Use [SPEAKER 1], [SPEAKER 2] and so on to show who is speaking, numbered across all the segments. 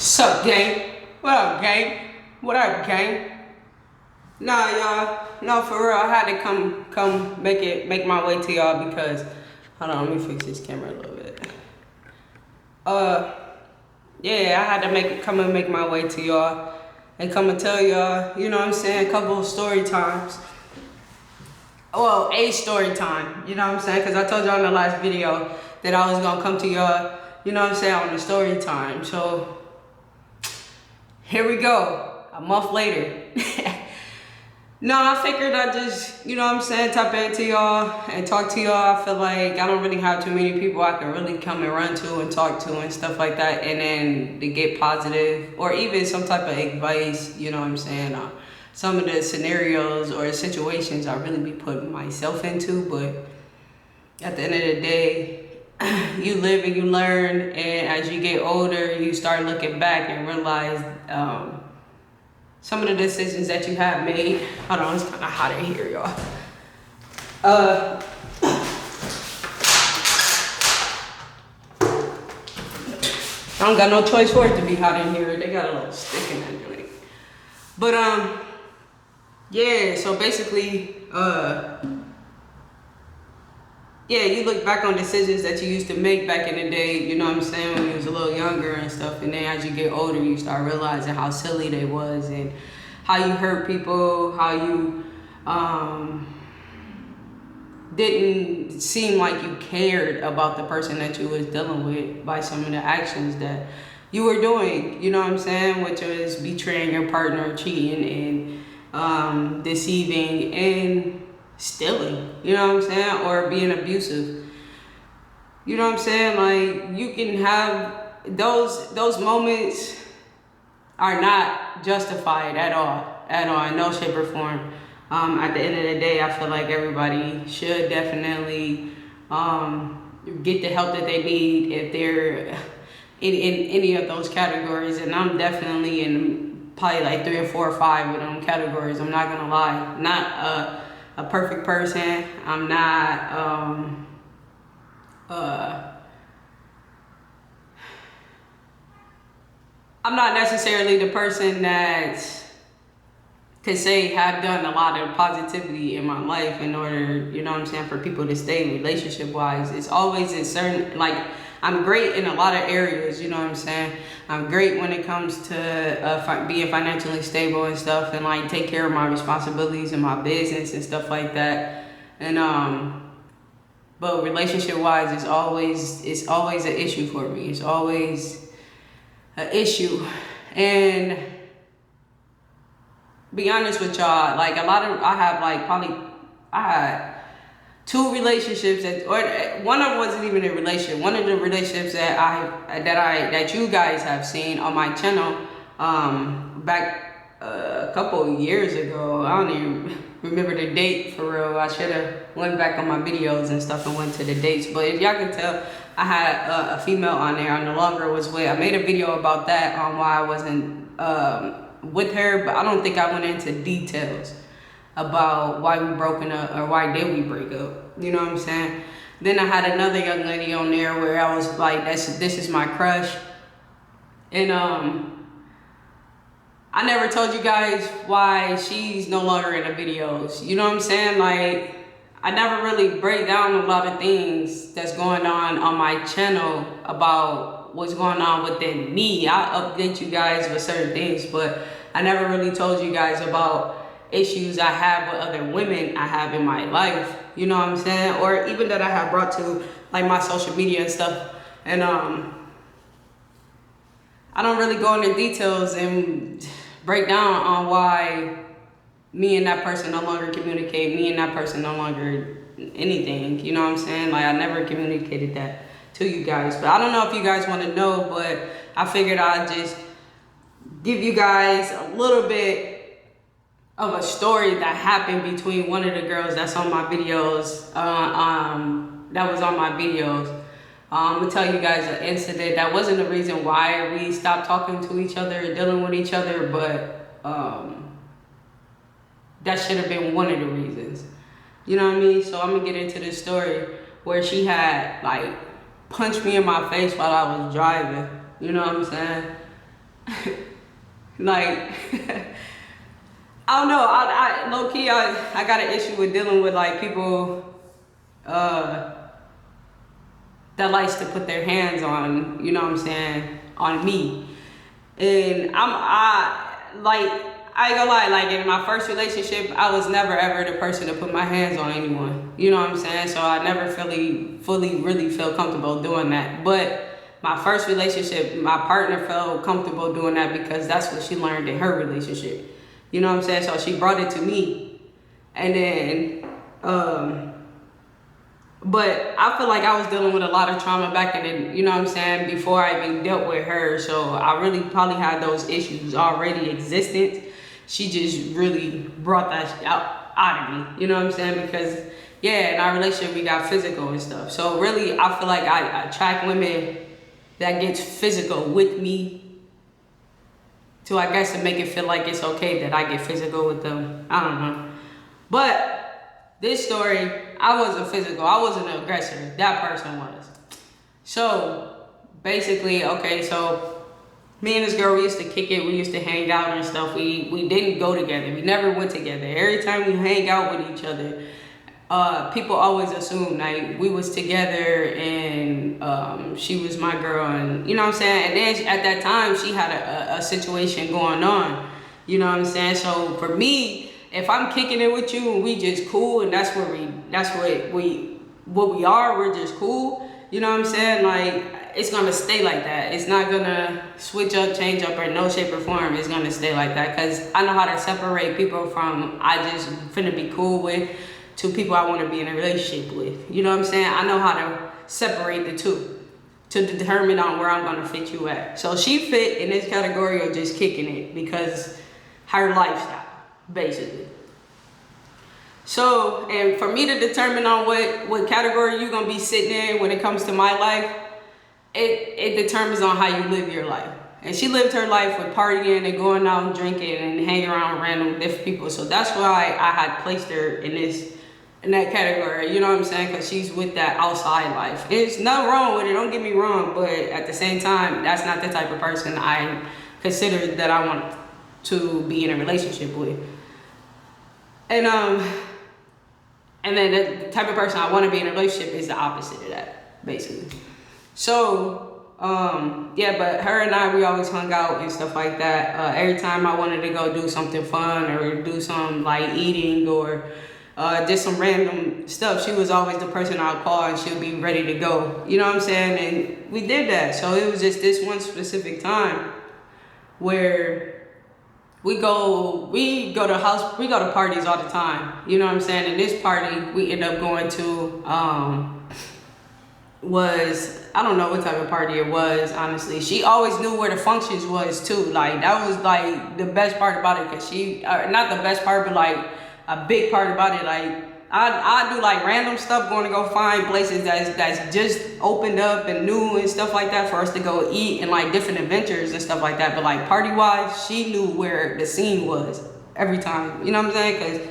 [SPEAKER 1] Sup, gang? What up, gang? What up, gang? Nah, y'all. No, for real. I had to come make my way to y'all because, hold on, let me fix this camera a little bit. Yeah, I had to come and make my way to y'all and come and tell y'all, you know what I'm saying, a couple of story times. Well, a story time, you know what I'm saying? Because I told y'all in the last video that I was going to come to y'all, you know what I'm saying, on the story time. So, here we go, a month later. No, I figured I'd just, you know what I'm saying, tap into y'all and talk to y'all. I feel like I don't really have too many people I can really come and run to and talk to and stuff like that. And then to get positive or even some type of advice, you know what I'm saying, some of the scenarios or situations I really be putting myself into. But at the end of the day, you live and you learn, and as you get older, you start looking back and realize some of the decisions that you have made. Hold on, it's kind of hot in here, y'all. I don't got no choice for it to be hot in here. They got a little stick in that joint. But yeah, so basically, yeah, you look back on decisions that you used to make back in the day, you know what I'm saying, when you was a little younger and stuff, and then as you get older, you start realizing how silly they was and how you hurt people, how you didn't seem like you cared about the person that you was dealing with by some of the actions that you were doing, you know what I'm saying, which was betraying your partner, cheating, and deceiving, and stealing, you know what I'm saying, or being abusive. You know what I'm saying? Like, you can have those moments are not justified at all, in no shape or form. At the end of the day, I feel like everybody should definitely get the help that they need if they're in any of those categories. And I'm definitely in probably like 3 or 4 or 5 of them categories. I'm not gonna lie. Not a perfect person. I'm not I'm not necessarily the person that could say have done a lot of positivity in my life in order, you know what I'm saying, for people to stay relationship wise. It's always in certain, like, I'm great in a lot of areas, you know what I'm saying. I'm great when it comes to being financially stable and stuff, and like take care of my responsibilities and my business and stuff like that. And but relationship wise, it's always an issue for me. It's always an issue. And be honest with y'all, like I had 2 relationships one of them wasn't even a relationship. One of the relationships that you guys have seen on my channel back a couple of years ago. I don't even remember the date for real. I should have went back on my videos and stuff and went to the dates. But if y'all can tell, I had a female on there I no longer was with. I made a video about that on why I wasn't with her, but I don't think I went into details about why we broken up or why did we break up, you know what I'm saying. Then I had another young lady on there where I was like, this is my crush. And I never told you guys why she's no longer in the videos, you know what I'm saying. Like, I never really break down a lot of things that's going on my channel about what's going on within me. I update you guys with certain things, but I never really told you guys about issues I have with other women I have in my life, you know what I'm saying, or even that I have brought to like my social media and stuff. And I don't really go into details and break down on why me and that person no longer communicate, me and that person no longer anything, you know what I'm saying. Like, I never communicated that to you guys, but I don't know if you guys want to know, but I figured I'd just give you guys a little bit of a story that happened between one of the girls that's on my videos, that was on my videos. I'm gonna tell you guys an incident that wasn't the reason why we stopped talking to each other and dealing with each other, but that should have been one of the reasons, you know what I mean. So I'm gonna get into this story where she had like punched me in my face while I was driving, you know what I'm saying. Like, I don't know. I low key, I got an issue with dealing with like people that likes to put their hands on, you know what I'm saying, on me. And I ain't gonna lie, like in my first relationship, I was never ever the person to put my hands on anyone. You know what I'm saying? So I never fully really feel comfortable doing that. But my first relationship, my partner felt comfortable doing that because that's what she learned in her relationship. You know what I'm saying? So she brought it to me. And then, but I feel like I was dealing with a lot of trauma back in the, you know what I'm saying, before I even dealt with her. So I really probably had those issues already existent. She just really brought that out of me, you know what I'm saying? Because yeah, in our relationship we got physical and stuff. So really I feel like I attract women that gets physical with me to, I guess, to make it feel like it's okay that I get physical with them. I don't know. But this story, I wasn't physical. I wasn't an aggressor. That person was. So basically, okay, so me and this girl, we used to kick it. We used to hang out and stuff. We didn't go together. We never went together. Every time we hang out with each other, people always assume like we was together and she was my girl, and you know what I'm saying. And then at that time, she had a situation going on. You know what I'm saying. So for me, if I'm kicking it with you and we just cool, and that's what we are. We're just cool. You know what I'm saying? Like, it's gonna stay like that. It's not gonna switch up, change up, or no shape or form. It's gonna stay like that because I know how to separate people from I just finna be cool with to people I want to be in a relationship with. You know what I'm saying? I know how to separate the two to determine on where I'm gonna fit you at. So she fit in this category of just kicking it because her lifestyle, basically. So, and for me to determine on what category you're gonna be sitting in when it comes to my life, it determines on how you live your life. And she lived her life with partying and going out and drinking and hanging around random different people. So that's why I had placed her in that category, you know what I'm saying? Because she's with that outside life. There's nothing wrong with it, don't get me wrong, but at the same time, that's not the type of person I consider that I want to be in a relationship with. And then the type of person I want to be in a relationship is the opposite of that, basically. So, yeah, but her and I, we always hung out and stuff like that. Every time I wanted to go do something fun or do some like eating or just some random stuff, she was always the person I'd call and she'll be ready to go. You know what I'm saying? And we did that. So it was just this one specific time where we go to parties all the time. You know what I'm saying? And this party we end up going to was, I don't know what type of party it was, honestly. She always knew where the functions was too. Like that was like the best part about it, because she, not the best part, but like a big part about it. Like I do like random stuff, going to go find places that's just opened up and new and stuff like that for us to go eat and like different adventures and stuff like that. But like party wise, she knew where the scene was every time. You know what I'm saying? Because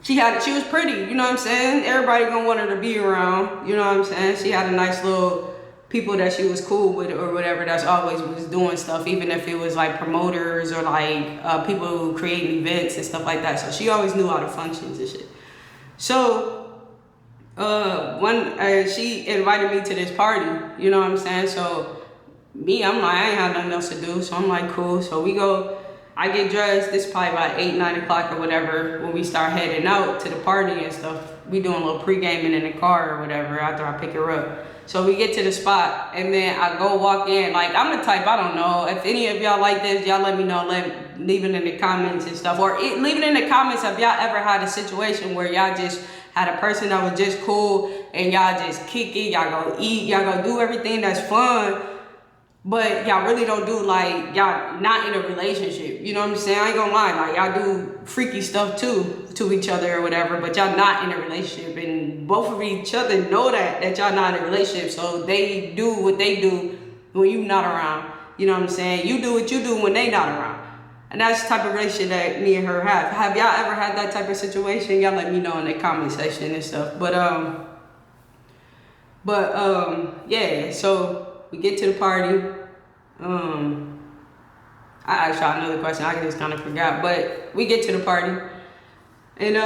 [SPEAKER 1] she was pretty, you know what I'm saying? Everybody gonna want her to be around, you know what I'm saying? She had a nice little people that she was cool with or whatever, that's always was doing stuff, even if it was like promoters or like people who create events and stuff like that. So she always knew all the functions and shit. So she invited me to this party, you know what I'm saying? So me, I'm like, I ain't had nothing else to do, so I'm like, cool. So we go, I get dressed, this is probably about 8, 9 o'clock or whatever, when we start heading out to the party and stuff. We doing a little pre-gaming in the car or whatever after I pick her up. So we get to the spot and then I go walk in. Like, I'm the type, I don't know, if any of y'all like this, y'all let me know, leave it in the comments and stuff. Or leave it in the comments if y'all ever had a situation where y'all just had a person that was just cool and y'all just kick it, y'all go eat, y'all go do everything that's fun, but y'all really don't do, like, y'all not in a relationship. You know what I'm saying? I ain't gonna lie, like, y'all do freaky stuff too to each other or whatever, but y'all not in a relationship, and both of each other know that y'all not in a relationship, so they do what they do when you not around. You know what I'm saying? You do what you do when they not around. And that's the type of relationship that me and her have. Have y'all ever had that type of situation? Y'all let me know in the comment section and stuff. But yeah, so we get to the party. I asked y'all another question. I just kind of forgot. But we get to the party. And,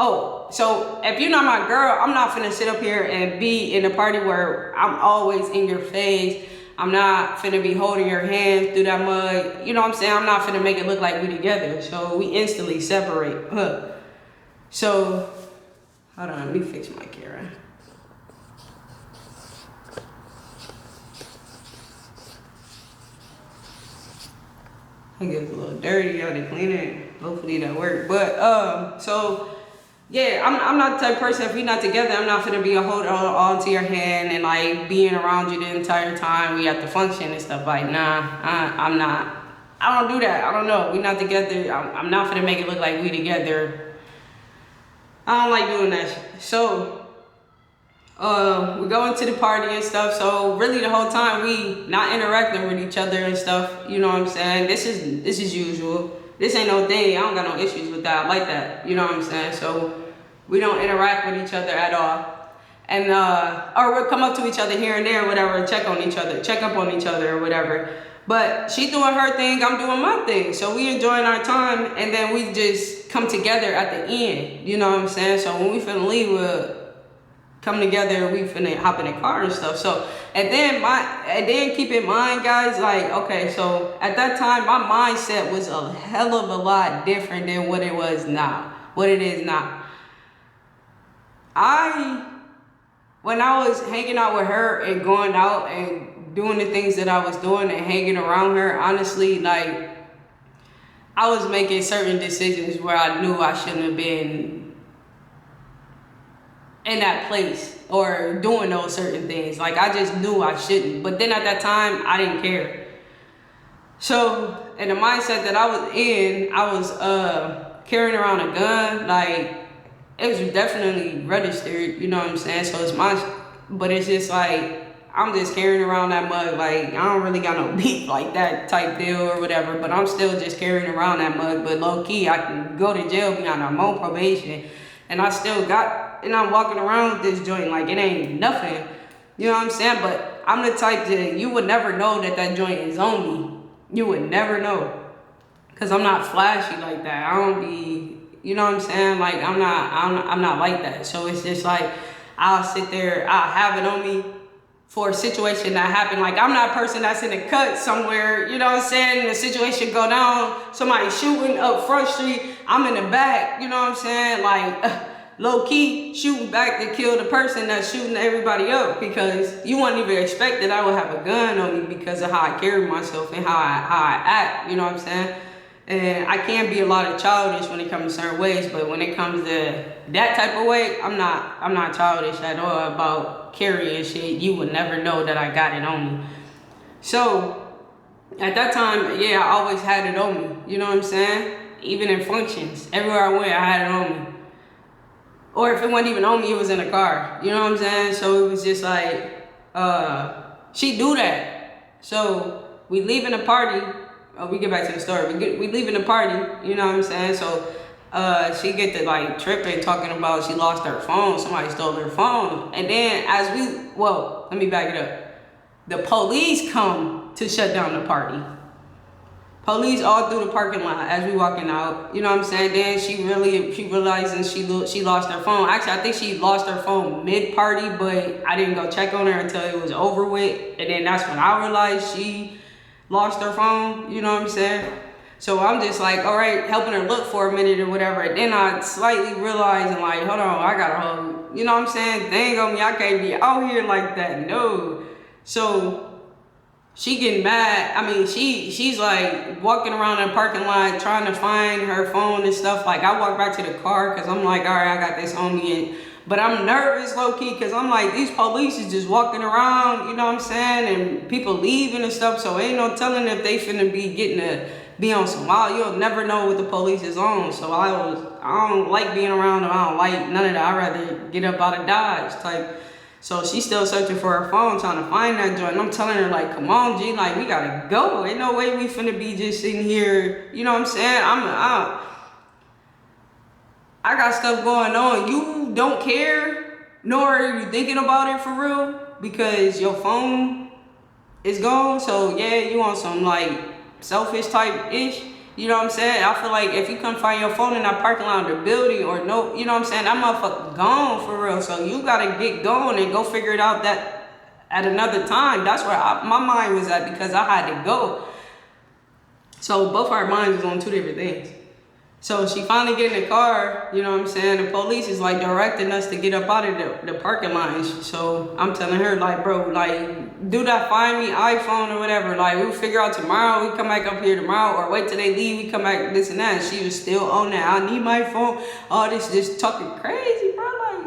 [SPEAKER 1] oh, so if you're not my girl, I'm not finna sit up here and be in a party where I'm always in your face. I'm not finna be holding your hand through that mug. You know what I'm saying? I'm not finna make it look like we together. So we instantly separate. So, hold on, let me fix my camera. I think it was a little dirty. I didn't clean it. Hopefully that worked. But so yeah, I'm not the type of person. If we're not together, I'm not gonna be a hold on to your hand and like being around you the entire time we at the function and stuff. Like nah, I'm not. I don't do that. I don't know. We're not together. I'm not gonna make it look like we together. I don't like doing that. So we go into the party and stuff. So really the whole time we not interacting with each other and stuff. You know what I'm saying? This is usual. This ain't no thing. I don't got no issues with that. I like that. You know what I'm saying? So we don't interact with each other at all. And or we'll come up to each other here and there or whatever, check on each other, check up on each other or whatever. But she doing her thing, I'm doing my thing. So we enjoying our time and then we just come together at the end. You know what I'm saying? So when we finna leave, we'll come together, we finna hop in the car and stuff. So and then keep in mind, guys, like, okay, so at that time my mindset was a hell of a lot different than what it was now, what it is now. When I was hanging out with her and going out and doing the things that I was doing and hanging around her, honestly, like, I was making certain decisions where I knew I shouldn't have been in that place or doing those certain things. Like, I just knew I shouldn't. But then at that time, I didn't care. So, in the mindset that I was in, I was carrying around a gun. Like, it was definitely registered, you know what I'm saying? So it's mine, but it's just like, I'm just carrying around that mug. Like, I don't really got no beef like that type deal or whatever, but I'm still just carrying around that mug. But low key, I can go to jail beyond I'm on probation, and I still got, and I'm walking around with this joint like it ain't nothing. You know what I'm saying? But I'm the type that you would never know that that joint is on me. You would never know, cause I'm not flashy like that. I don't be. You know what I'm saying? Like, I'm not like that. So it's just like, I'll sit there, I'll have it on me for a situation that happened. Like, I'm not a person that's in a cut somewhere, you know what I'm saying? The situation go down, somebody shooting up Front Street, I'm in the back, you know what I'm saying? Like, low key, shooting back to kill the person that's shooting everybody up, because you wouldn't even expect that I would have a gun on me because of how I carry myself and how I act, you know what I'm saying? And I can be a lot of childish when it comes to certain ways, but when it comes to that type of way, I'm not childish at all about carrying shit. You would never know that I got it on me. So at that time, yeah, I always had it on me. You know what I'm saying? Even in functions, everywhere I went, I had it on me. Or if it wasn't even on me, it was in a car. You know what I'm saying? So it was just like, she do that. So we leaving the party. We get back to the story. We leaving the party, you know what I'm saying? So she get to like tripping, talking about she lost her phone, somebody stole her phone. And then let me back it up. The police come to shut down the party. Police all through the parking lot as we walking out, you know what I'm saying? Then she realizing she lost her phone. Actually, I think she lost her phone mid-party, but I didn't go check on her until it was over with. And then that's when I realized she lost her phone, you know what I'm saying? So I'm just like, all right, helping her look for a minute or whatever. And then I slightly realizing like, hold on, I gotta hold, you know what I'm saying? Dang on me, I can't be out here like that, no. So she getting mad. I mean, she's like walking around the parking lot trying to find her phone and stuff. Like, I walk back to the car because I'm like, all right, I got this on me. But I'm nervous, low-key, because I'm like, these police is just walking around, you know what I'm saying? And people leaving and stuff, so ain't no telling if they finna be on some wild. You'll never know what the police is on. So I don't like being around them. I don't like none of that. I'd rather get up out of Dodge type. So she's still searching for her phone, trying to find that joint. And I'm telling her, like, come on, G, like, we gotta go. Ain't no way we finna be just sitting here, you know what I'm saying? I got stuff going on. You don't care, nor are you thinking about it for real, because your phone it's gone. So yeah, you on some like selfish type ish. You know what I'm saying? I feel like if you couldn't find your phone in that parking lot of the building or no, you know what I'm saying? That motherfucker gone for real. So you gotta get going and go figure it out that at another time. That's where my mind was at, because I had to go. So both our minds was on two different things. So she finally get in the car, you know what I'm saying? The police is like directing us to get up out of the parking lot. So I'm telling her like, bro, like do that find me iPhone or whatever. Like we'll figure out tomorrow, we come back up here tomorrow, or wait till they leave, we come back this and that. And she was still on that. I need my phone. All this just talking crazy, bro. Like,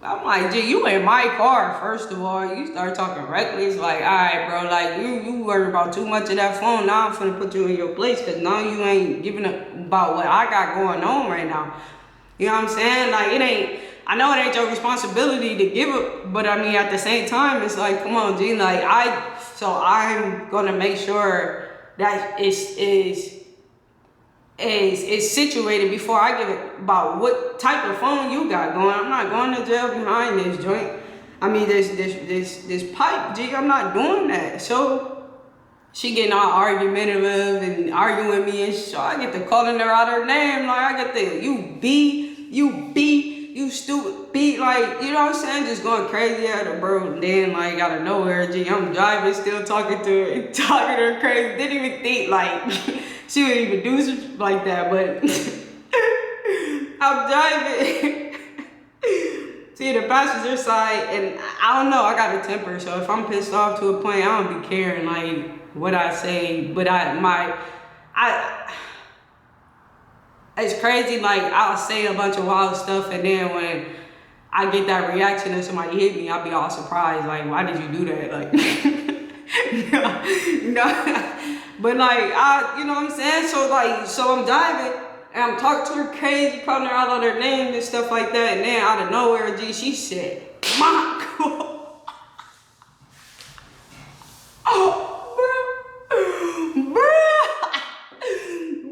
[SPEAKER 1] I'm like, gee, you in my car, first of all. You start talking reckless, like, all right, bro, like, you worried about too much of that phone. Now I'm finna put you in your place, because now you ain't giving up about what I got going on right now. You know what I'm saying? Like, it ain't, I know it ain't your responsibility to give up, but I mean, at the same time, it's like, come on, G, like, I'm gonna make sure that is situated before I give it about what type of phone you got going. I'm not going to jail behind this joint. I mean, this pipe, G, I'm not doing that. So she getting all argumentative and arguing with me, and so I get to calling her out her name. Like I get the you stupid B, like, you know what I'm saying? Just going crazy at her, bro. And then like out of nowhere, G, I'm driving, still talking to her, talking to her crazy. Didn't even think like she would even do something like that, but I'm driving. See the passenger side, and I don't know, I got a temper, so if I'm pissed off to a point, I don't be caring like what I say, but it's crazy, like I'll say a bunch of wild stuff, and then when I get that reaction and somebody hit me, I'll be all surprised, like, why did you do that? Like, no. But like, you know what I'm saying? So I'm driving, and I'm talking to her crazy, calling her out on her name and stuff like that, and then out of nowhere, G, she said, "Mom."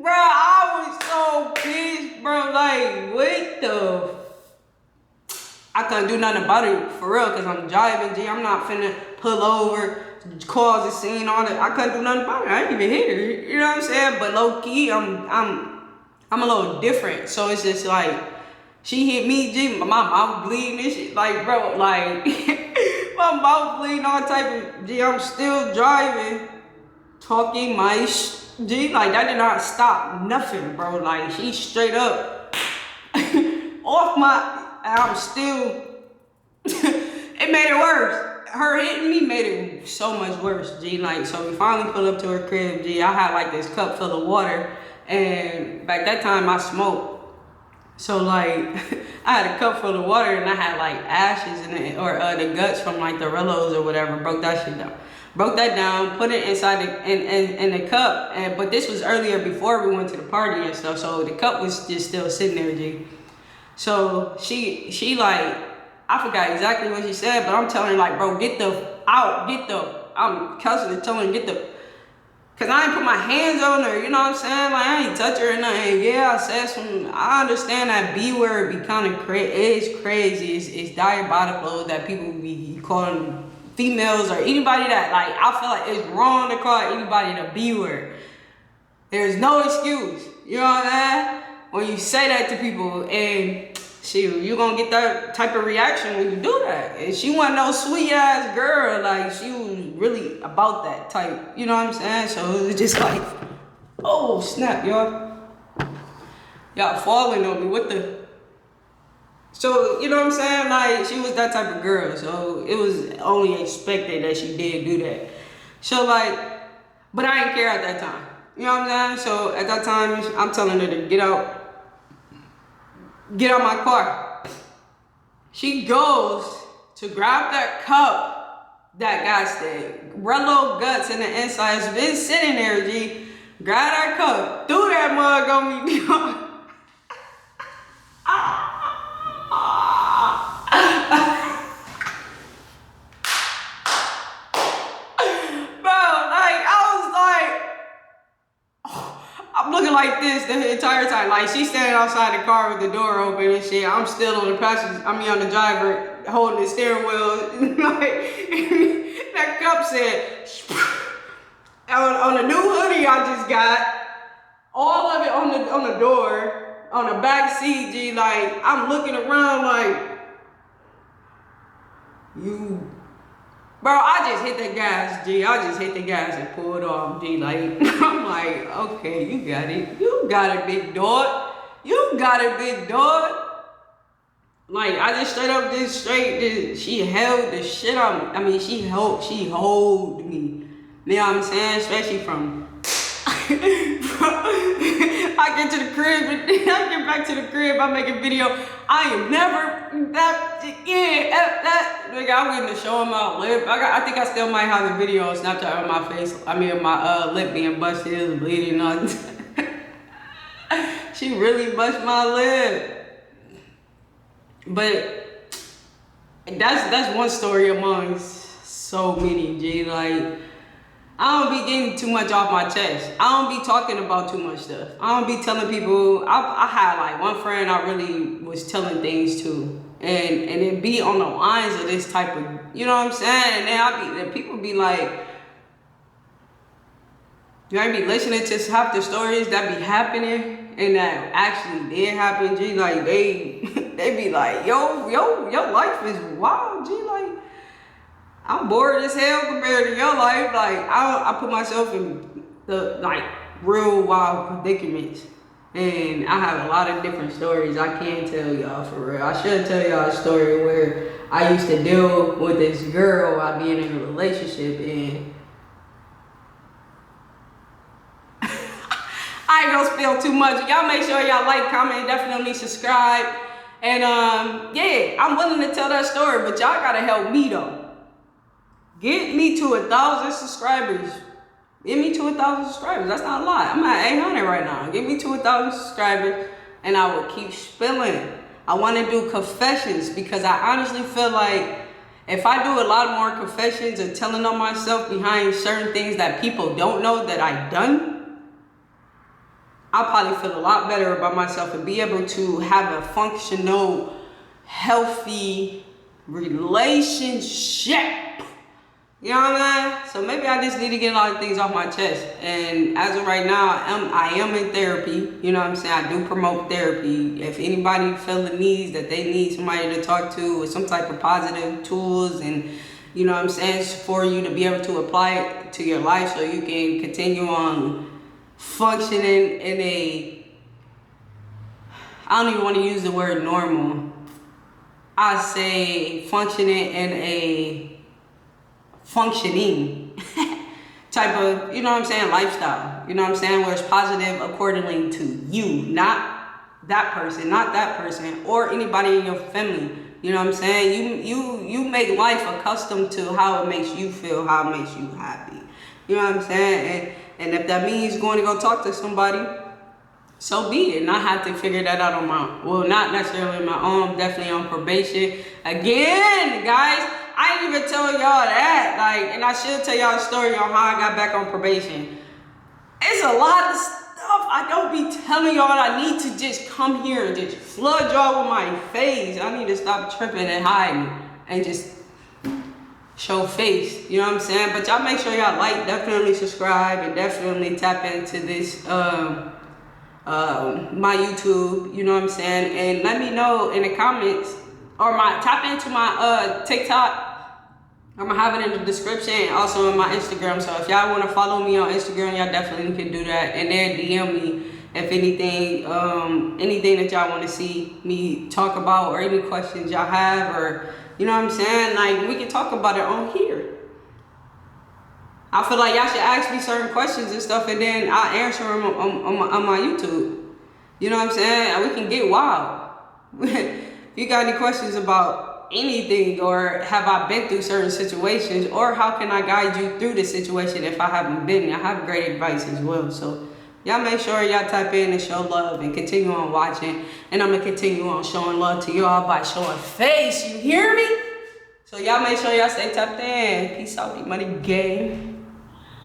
[SPEAKER 1] Bro, I was so pissed, bro. Like, what the? I couldn't do nothing about it for real, cause I'm driving, G. I'm not finna pull over, cause a scene on it. I couldn't do nothing about it. I didn't even hit her. You know what I'm saying? But low key, I'm a little different. So it's just like, she hit me, G. My mouth bleeding and shit. Like, bro, like my mouth bleeding, all type of. G, I'm still driving, talking my G, like that did not stop nothing, bro. Like she straight up off my. I'm still. It made it worse. Her hitting me made it so much worse, G. Like, so we finally pulled up to her crib, G. I had like this cup full of water, and back that time I smoked. So like, I had a cup full of water, and I had like ashes in it, or the guts from like the Rellos or whatever. Broke that shit down. Broke that down, put it inside in the cup, but this was earlier before we went to the party and stuff, so the cup was just still sitting there, G. So she like, I forgot exactly what she said, but I'm telling her like, bro, I'm constantly telling her, get the, cause I ain't put my hands on her, you know what I'm saying? Like I ain't touch her or nothing. Yeah, I said some, I understand that B word be kind of it's crazy, it's diabolical that people be calling females or anybody that, like, I feel like it's wrong to call anybody the B word. There's no excuse. You know what I'm saying? When you say that to people, and shoot, you gonna get that type of reaction when you do that. And she wasn't no sweet ass girl, like she was really about that type. You know what I'm saying? So it was just like, oh snap, y'all. Y'all falling on me. What the? So, you know what I'm saying? Like, she was that type of girl. So, it was only expected that she did do that. So, like, but I didn't care at that time. You know what I'm saying? So, at that time, I'm telling her to get out my car. She goes to grab that cup that got the Rello guts in the inside. It's been sitting there, G. Grab that cup. Threw that mug on me. I'm looking like this the entire time. Like, she's standing outside the car with the door open and shit. I'm still on the driver, holding the steering wheel. Like, that up said, on the new hoodie I just got, all of it on the door, on the back seat, G, like, I'm looking around like, bro, I just hit the gas, G. I just hit the gas and pulled off, G. Like, I'm like, okay, you got it. You got it, big dog. You got it, big dog. Like, I just she held the shit on me. I mean, she hold me. You know what I'm saying? Especially from, I get to the crib, and I get back to the crib, I make a video. I am never that nigga, I went to show him my lip. I think I still might have a video on Snapchat of my face. I mean, my lip being busted, it was bleeding on. She really bust my lip. But that's one story amongst so many, G. Like, I don't be getting too much off my chest. I don't be talking about too much stuff. I don't be telling people. I had like one friend I really was telling things to, and it be on the lines of this type of, you know what I'm saying? And then people be like, you might be listening to half the stories that be happening and that actually did happen, G. Like, they be like, yo, your life is wild, G. Like, I'm bored as hell compared to your life. Like, I put myself in the, like, real wild predicaments. And I have a lot of different stories I can't tell y'all for real. I should tell y'all a story where I used to deal with this girl while being in a relationship, and I ain't gonna spill too much. Y'all make sure y'all like, comment, definitely subscribe. And yeah, I'm willing to tell that story, but y'all gotta help me though. Get me to 1,000 subscribers. Get me to 1,000 subscribers. That's not a lot. I'm at 800 right now. Get me to 1,000 subscribers and I will keep spilling. I want to do confessions because I honestly feel like if I do a lot more confessions and telling on myself behind certain things that people don't know that I've done, I'll probably feel a lot better about myself and be able to have a functional, healthy relationship. You know what I'm saying? So maybe I just need to get a lot of things off my chest. And as of right now, I am in therapy. You know what I'm saying? I do promote therapy. If anybody feel the needs that they need somebody to talk to with some type of positive tools and, you know what I'm saying, for you to be able to apply it to your life so you can continue on functioning in a, I don't even want to use the word normal. I say functioning in a functioning type of, you know what I'm saying, lifestyle. You know what I'm saying, where it's positive accordingly to you, not that person, or anybody in your family. You know what I'm saying? You make life accustomed to how it makes you feel, how it makes you happy. You know what I'm saying? And if that means going to go talk to somebody, so be it. And I have to figure that out on my, well, not necessarily my own, definitely on probation. Again, guys, I didn't even tell y'all that. Like, and I should tell y'all a story on how I got back on probation. It's a lot of stuff I don't be telling y'all. I need to just come here and just flood y'all with my face. I need to stop tripping and hiding and just show face. You know what I'm saying? But y'all make sure y'all like, definitely subscribe, and definitely tap into this my YouTube. You know what I'm saying? And let me know in the comments, or tap into my TikTok. I'm gonna have it in the description and also in my Instagram. So if y'all wanna follow me on Instagram, y'all definitely can do that. And then DM me if anything, anything that y'all wanna see me talk about, or any questions y'all have, or, you know what I'm saying? Like, we can talk about it on here. I feel like y'all should ask me certain questions and stuff, and then I'll answer them on my YouTube. You know what I'm saying? We can get wild. If you got any questions about anything, or have I been through certain situations, or how can I guide you through the situation if I haven't been, I have great advice as well. So y'all make sure y'all type in and show love and continue on watching, and I'm gonna continue on showing love to y'all by showing face. You hear me? So y'all make sure y'all stay tapped in. Peace out, big money gang.